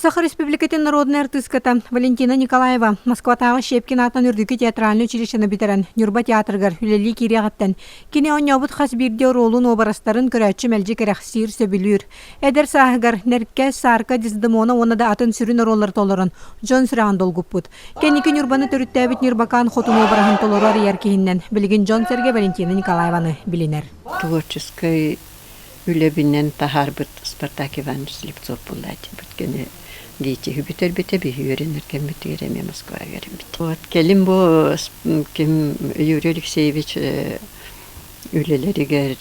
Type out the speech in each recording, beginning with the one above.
Саха Республикатын народная артистката Валентина Николаева Москватағы Шепкин атынан үрдікі театральный училищені бітерін Нюрба театргар үлелі кирияғаттан. Кене оңябыт қас бірде ролын обарастарын көрәтші мәлжі керәқсир сөбілір. Әдір сағығар нәрікке сарка диздімона оны да атын сүрін роллар толырын. Джон сұраған долгуппут. Кенекі Нюрбаны төріттәбіт Нюрбакан хотын обарағын толырар еркейінен. Білген Джон Серге Валентина Николаеваны білінер. Творческой үлебінен тахар бұд Спартак Иванович Слепцов бұллады. Бүткені дети хүбітер біте бейірен үркен бүтігереме Москва верен біте. Вот, келім бұл Юрий Алексеевич үлелерігер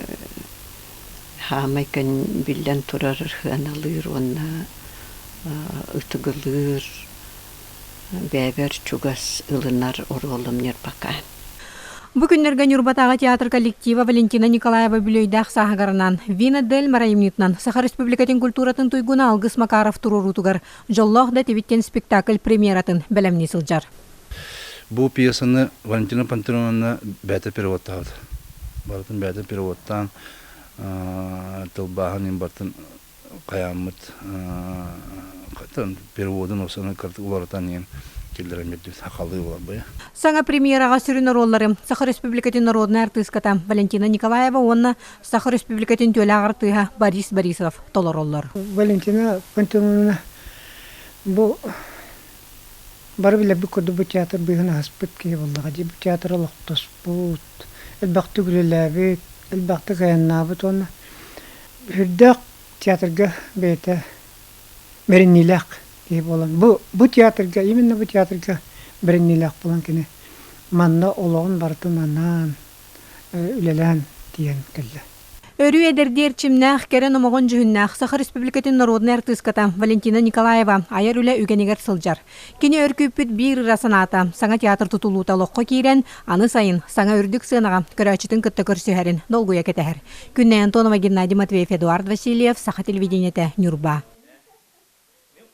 хамайкан білден тұрар ханалыр, онна ұтығылыр, бәбер чугас ылынар оролым нерпакан. Бүгіннерге Нюрбатағы театр коллектива Валентина Николаева бүлейдақ сағығарынан Вина Дель Мараимнитнан Саха Республикатын культуратын туйгуна Алгыс Макаров турурутугар жоллоқ да тевиттен спектакль премьератын бәлемні сылжар. Бұл пьесаны Валентина Пантелеоновна бәті переводтағыды. Бартын бәті переводтан тылбағын бартын қаямыт переводын осыны олардан ең Саңа премьераға сүрін роллары Саха Республикатын народная артистката Валентина Николаева, онна Саха Республикатын төлағыр тыға Борис Борисов толы роллар. Валентина Пантелеоновна бұл бары біле бұл көді бұл театр бұйғына аспыт кей болдыға де бұл театр олықтас бұд. Әлбақты күлеләбет, әлбақты қаяннабыт оны. Үрдіқ театрға бейті мәріннеләқ. Бу театрга, именно бу театрга біріннелек болан кені манна олығын барды маннан үлелән дейін кәлі. Өрі әдердер чимнәқ кәрін омығын жүхіннәқ Саха Республикатын народный артистката Валентина Николаева айар үлі үгенегер сылжар. Кені өркөппіт бір расаната саңа театр тұтылуыта лоққа кейрен, аны сайын саңа үрдік сынаға көрәчетін күтті көрсі әрін долгуя кетәр. Күннәйін Тонова Геннадий Матвеев, Эдуард Васильев, Саха телевидениеті Нюрба.